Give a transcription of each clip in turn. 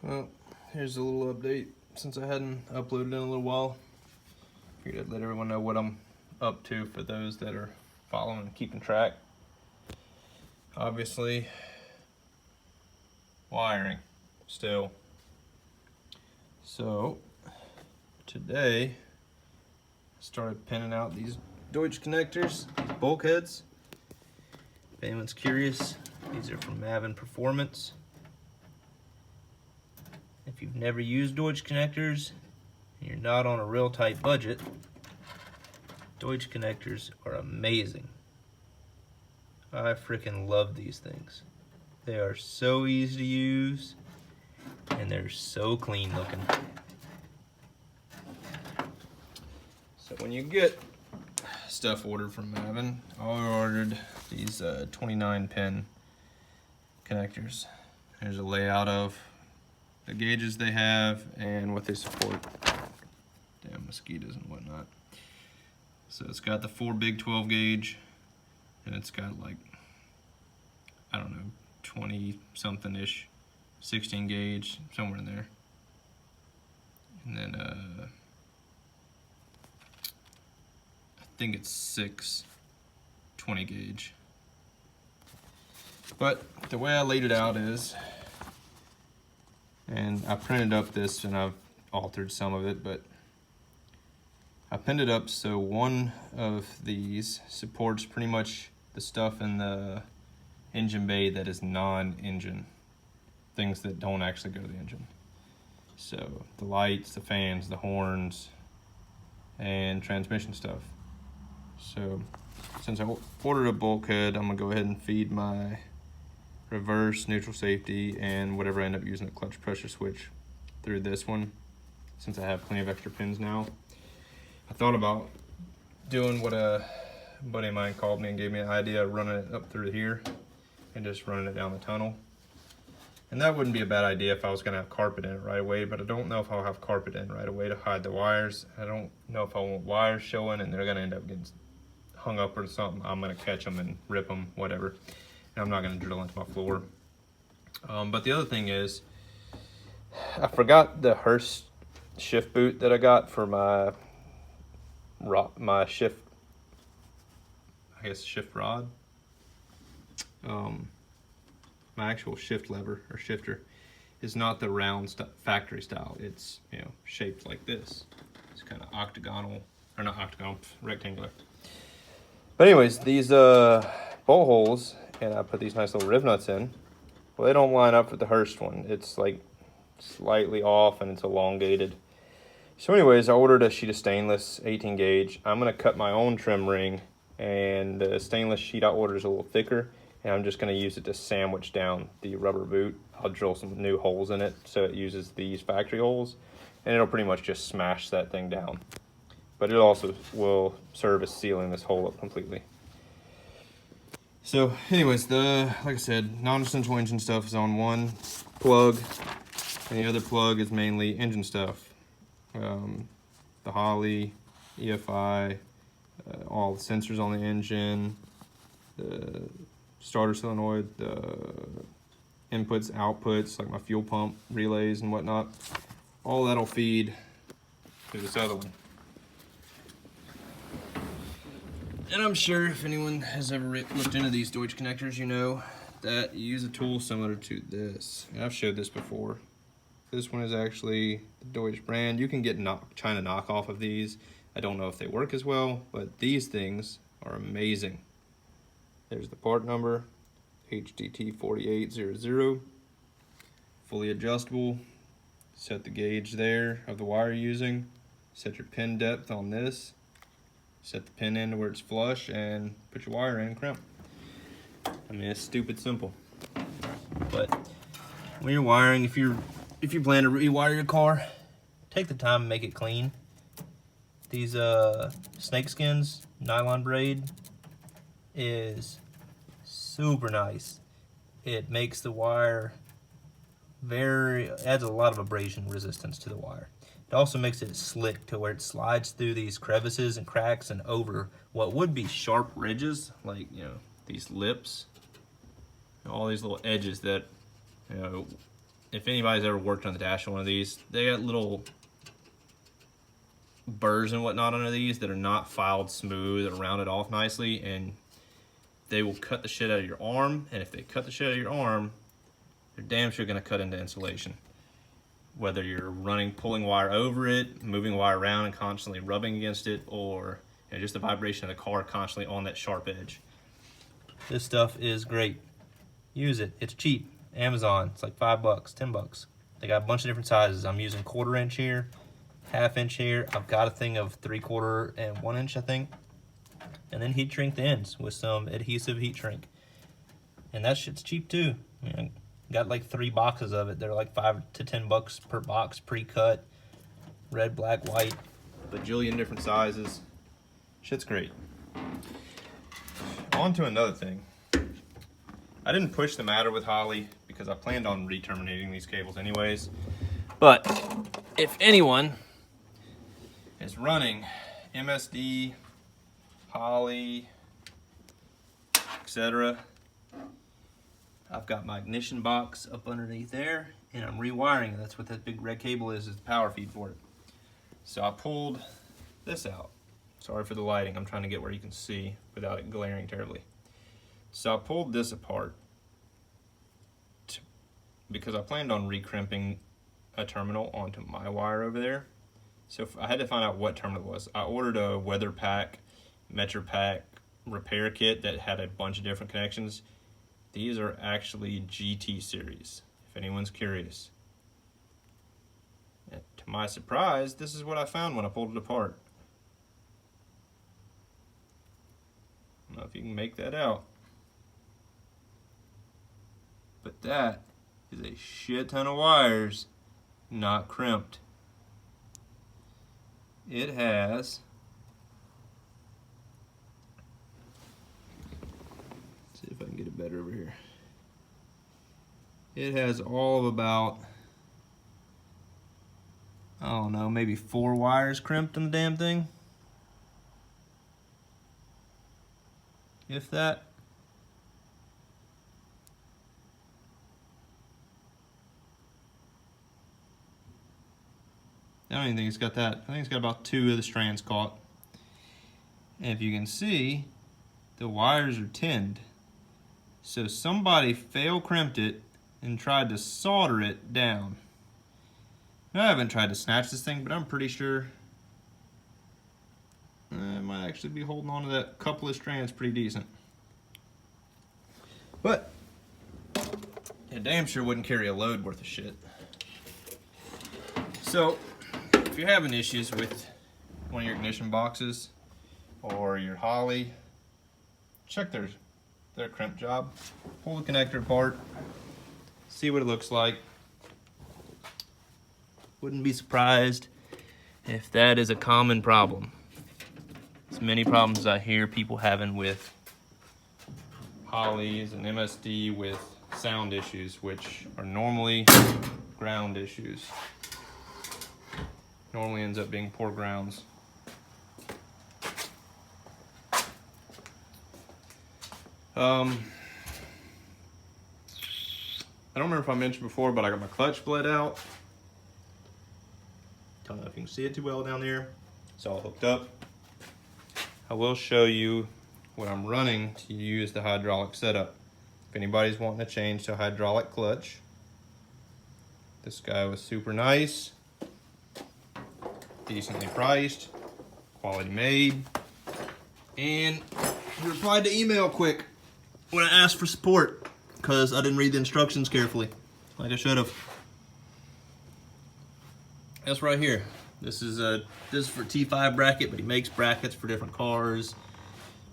Well, here's a little update since I hadn't uploaded in a little while. Figured I'd let everyone know what I'm up to for those that are following and keeping track. Obviously, wiring still. So today I started pinning out these Deutsch connectors, bulkheads. If anyone's curious, these are from Maven Performance. If you've never used Deutsch connectors and you're not on a real tight budget, Deutsch connectors are amazing. I freaking love these things. They are so easy to use and they're so clean looking. So when you get stuff ordered from Maven, I ordered these 29 pin connectors. There's a layout of the gauges they have and what they support. Damn mosquitoes and whatnot. So it's got the 4 big 12 gauge, and it's got like, I don't know, 20 something ish, 16 gauge, somewhere in there. And then I think it's 6 20 gauge. But the way I laid it out is, and I printed up this and I've altered some of it, but I pinned it up so one of these supports pretty much the stuff in the engine bay that is non-engine, things that don't actually go to the engine. So the lights, the fans, the horns, and transmission stuff. So since I ordered a bulkhead, I'm gonna go ahead and feed my reverse, neutral safety, and whatever I end up using, a clutch pressure switch through this one, since I have plenty of extra pins now. I thought about doing what a buddy of mine called me and gave me an idea of running it up through here and just running it down the tunnel. And that wouldn't be a bad idea if I was gonna have carpet in it right away, but I don't know if I'll have carpet in right away to hide the wires. I don't know if I want wires showing and they're gonna end up getting hung up or something. I'm gonna catch them and rip them, whatever. And I'm not gonna drill into my floor. But the other thing is, I forgot the Hurst shift boot that I got for my shift, I guess shift rod. My actual shift lever or shifter is not the round factory style. It's, you know, shaped like this. It's kind of octagonal, or not octagonal, rectangular. But anyways, these bolt holes, and I put these nice little riv nuts in. Well, they don't line up with the Hurst one. It's like slightly off and it's elongated. So anyways, I ordered a sheet of stainless 18 gauge. I'm gonna cut my own trim ring, and the stainless sheet I ordered is a little thicker, and I'm just gonna use it to sandwich down the rubber boot. I'll drill some new holes in it so it uses these factory holes, and it'll pretty much just smash that thing down. But it also will serve as sealing this hole up completely. So anyways, like I said, non-essential engine stuff is on one plug, and the other plug is mainly engine stuff. The Holley EFI, all the sensors on the engine, the starter solenoid, the inputs, outputs, like my fuel pump, relays and whatnot. All that'll feed to this other one. And I'm sure if anyone has ever looked into these Deutsch connectors, you know that you use a tool similar to this. And I've showed this before. This one is actually the Deutsch brand. You can get China knockoff of these. I don't know if they work as well, but these things are amazing. There's the part number, HDT4800. Fully adjustable. Set the gauge there of the wire you're using. Set your pin depth on this. Set the pin in to where it's flush and put your wire in and crimp. I mean, it's stupid simple. But when you're wiring, if you plan to rewire your car, take the time and make it clean. These snakeskins nylon braid is super nice. It makes the wire adds a lot of abrasion resistance to the wire. It also makes it slick to where it slides through these crevices and cracks and over what would be sharp ridges, like, you know, these lips, all these little edges that, you know, if anybody's ever worked on the dash of one of these, they got little burrs and whatnot under these that are not filed smooth or rounded off nicely, and they will cut the shit out of your arm. And if they cut the shit out of your arm, they're damn sure gonna cut into insulation. Whether you're pulling wire over it, moving wire around and constantly rubbing against it, or just the vibration of the car constantly on that sharp edge. This stuff is great. Use it. It's cheap. Amazon. It's like $5, $10. They got a bunch of different sizes. I'm using 1/4 inch here, 1/2 inch here. I've got a thing of 3/4 and 1 inch, I think. And then heat shrink the ends with some adhesive heat shrink. And that shit's cheap too. Got like 3 boxes of it. They're like $5 to $10 per box, pre-cut, red, black, white, bajillion different sizes. Shit's great. On to another thing. I didn't push the matter with Holley because I planned on re-terminating these cables anyways. But if anyone is running MSD, Holley, etc., I've got my ignition box up underneath there, and I'm rewiring it. That's what that big red cable is the power feed for it. So I pulled this out. Sorry for the lighting, I'm trying to get where you can see without it glaring terribly. So I pulled this apart because I planned on re-crimping a terminal onto my wire over there. So I had to find out what terminal it was. I ordered a Weather Pack, Metro Pack repair kit that had a bunch of different connections. These are actually GT series, if anyone's curious. And to my surprise, this is what I found when I pulled it apart. I don't know if you can make that out. But that is a shit ton of wires not crimped. It has, let's see if I can get it better over here. It has all of about, I don't know, maybe 4 wires crimped on the damn thing. If that. I don't even think it's got that. I think it's got about 2 of the strands caught. And if you can see, the wires are tinned. So somebody fail crimped it and tried to solder it down. Now, I haven't tried to snatch this thing, but I'm pretty sure I might actually be holding on to that couple of strands pretty decent. But it damn sure wouldn't carry a load worth of shit. So if you're having issues with one of your ignition boxes or your Holley, check their crimp job. Pull the connector apart, see what it looks like. Wouldn't be surprised if that is a common problem. As many problems I hear people having with Holleys and MSD with sound issues, which are normally ground issues. Normally ends up being poor grounds. I don't remember if I mentioned before, but I got my clutch bled out. Don't know if you can see it too well down there. It's all hooked up. I will show you what I'm running to use the hydraulic setup. If anybody's wanting to change to a hydraulic clutch, this guy was super nice, decently priced, quality made, and he replied to email quick when I asked for support because I didn't read the instructions carefully like I should have. That's right here. This is for T5 bracket, but he makes brackets for different cars,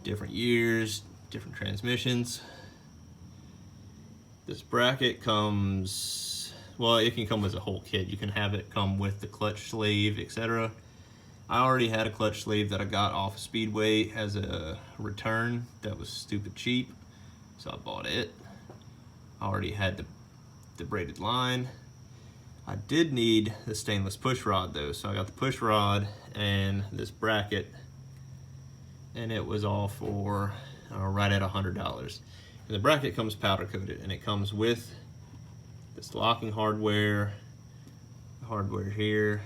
different years, different transmissions. This bracket comes, well, it can come as a whole kit. You can have it come with the clutch sleeve, etc. I already had a clutch sleeve that I got off Speedway as a return that was stupid cheap, so I bought it. I already had the braided line. I did need the stainless push rod though, so I got the push rod and this bracket, and it was all for right at $100. And the bracket comes powder coated, and it comes with this locking hardware here,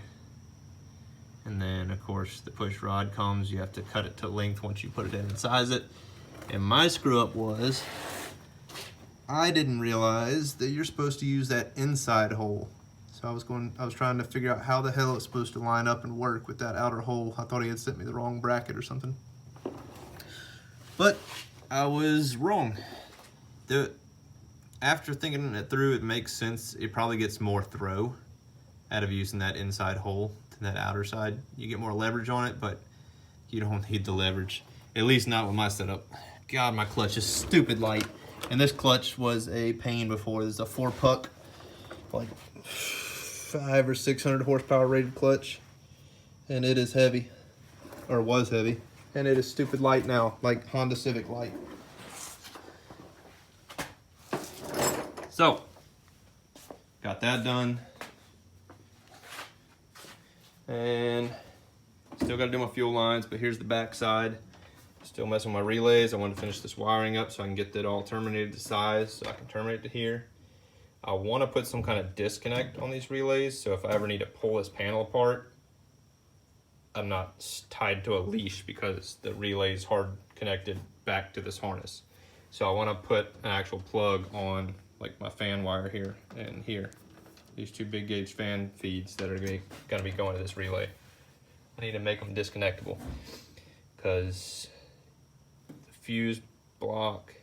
and then of course the push rod comes. You have to cut it to length once you put it in and size it. And my screw up was I didn't realize that you're supposed to use that inside hole. So I was trying to figure out how the hell it was supposed to line up and work with that outer hole. I thought he had sent me the wrong bracket or something. But I was wrong. After thinking it through, it makes sense. It probably gets more throw out of using that inside hole than that outer side. You get more leverage on it, but you don't need the leverage. At least not with my setup. God, my clutch is stupid light. And this clutch was a pain before. This is a 4-puck, like 500 or 600 horsepower rated clutch. And it is heavy, or was heavy. And it is stupid light now, like Honda Civic light. So, got that done. And still gotta do my fuel lines, but here's the back side. Still messing with my relays. I want to finish this wiring up so I can get that all terminated to size so I can terminate to here. I want to put some kind of disconnect on these relays, so if I ever need to pull this panel apart, I'm not tied to a leash because the relay is hard connected back to this harness. So I want to put an actual plug on like my fan wire here and here. These two big gauge fan feeds that are going to be going to this relay. I need to make them disconnectable because the fuse block,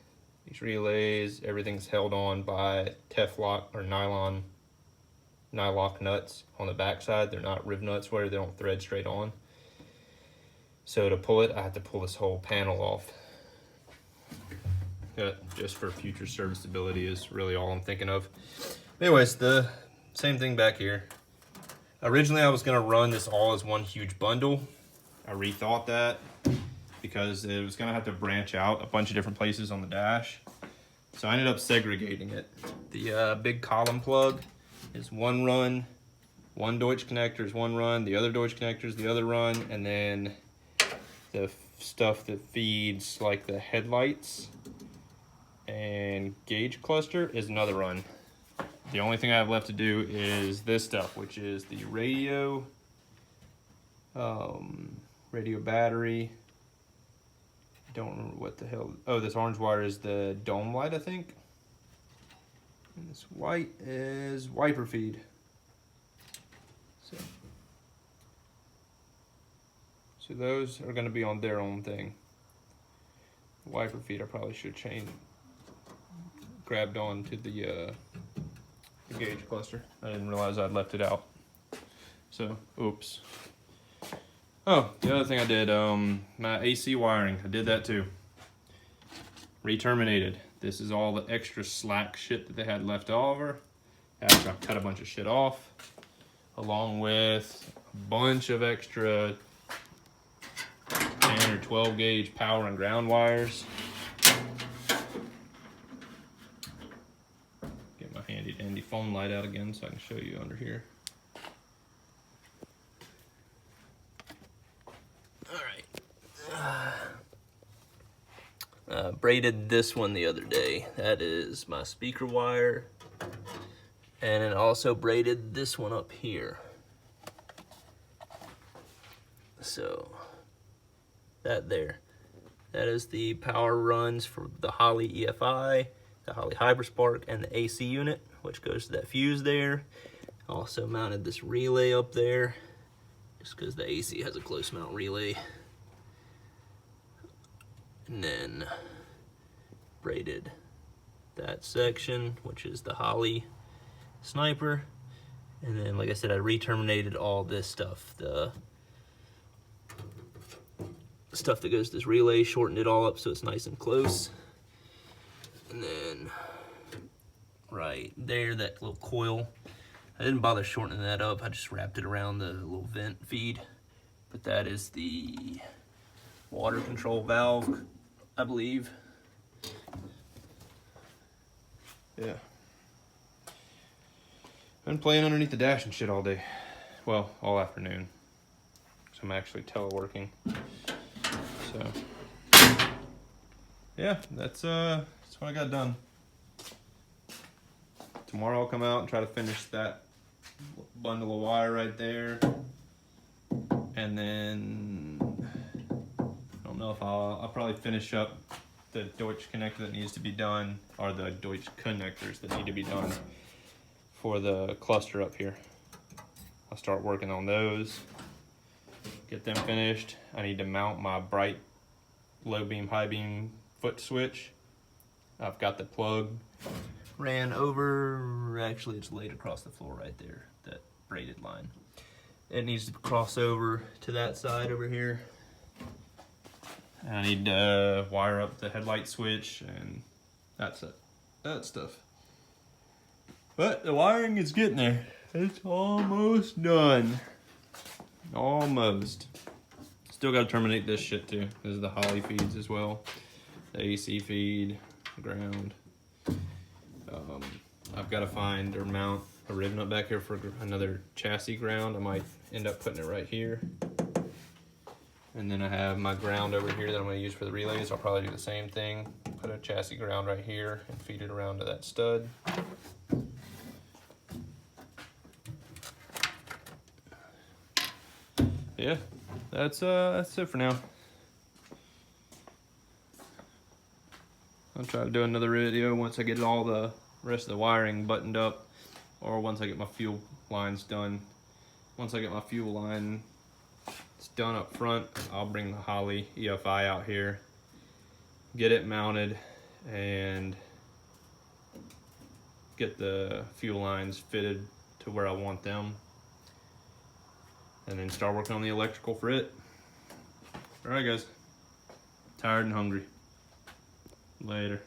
these relays, everything's held on by Teflon or nylon nylock nuts on the back side. They're not riv nuts where they don't thread straight on. So to pull it, I have to pull this whole panel off. Just for future serviceability is really all I'm thinking of. Anyways, the same thing back here. Originally I was gonna run this all as one huge bundle. I rethought that because it was gonna have to branch out a bunch of different places on the dash. So I ended up segregating it. The big column plug is one run, one Deutsch connector is one run, the other Deutsch connector is the other run, and then the stuff that feeds like the headlights and gauge cluster is another run. The only thing I have left to do is this stuff, which is the radio, radio battery. I don't remember what the hell. Oh, this orange wire is the dome light, I think. And this white is wiper feed. So those are going to be on their own thing. The wiper feed I probably should grabbed on to the gauge cluster. I didn't realize I'd left it out. So, oops. Oh, the other thing I did, my AC wiring, I did that too. Re-terminated. This is all the extra slack shit that they had left over after I cut a bunch of shit off, along with a bunch of extra 10 or 12 gauge power and ground wires. Get my handy dandy phone light out again so I can show you under here. Braided this one the other day. That is my speaker wire. And it also braided this one up here. So, that there. That is the power runs for the Holley EFI, the Holley Hybrid Spark, and the AC unit, which goes to that fuse there. Also mounted this relay up there, just because the AC has a close mount relay. And then braided that section, which is the Holley sniper. And then, like I said, I re-terminated all this stuff. The stuff that goes to this relay, shortened it all up so it's nice and close. And then right there, that little coil, I didn't bother shortening that up. I just wrapped it around the little vent feed. But that is the water control valve, I believe. Yeah. Been playing underneath the dash and shit all day. Well, all afternoon. So I'm actually teleworking. So yeah, that's what I got done. tomorrow I'll come out and try to finish that bundle of wire right there. And then, I don't know if I'll probably finish up the Deutsch connector that needs to be done, or the Deutsch connectors that need to be done for the cluster up here. I'll start working on those, get them finished. I need to mount my bright low beam, high beam foot switch. I've got the plug ran over, actually it's laid across the floor right there, that braided line. It needs to cross over to that side over here. And I need to wire up the headlight switch, and that's it, that stuff. But the wiring is getting there. It's almost done. Almost. Still gotta terminate this shit too. This is the Holley feeds as well. The AC feed, ground. I've got to find or mount a ribbon up back here for another chassis ground. I might end up putting it right here. And then I have my ground over here that I'm going to use for the relays. I'll probably do the same thing. Put a chassis ground right here and feed it around to that stud. Yeah, that's it for now. I'll try to do another video once I get all the rest of the wiring buttoned up, or once I get my fuel lines done. Once I get my fuel line done up front, I'll bring the Holley EFI out here, get it mounted, and get the fuel lines fitted to where I want them, and then start working on the electrical for it. All right, guys. Tired and hungry. Later.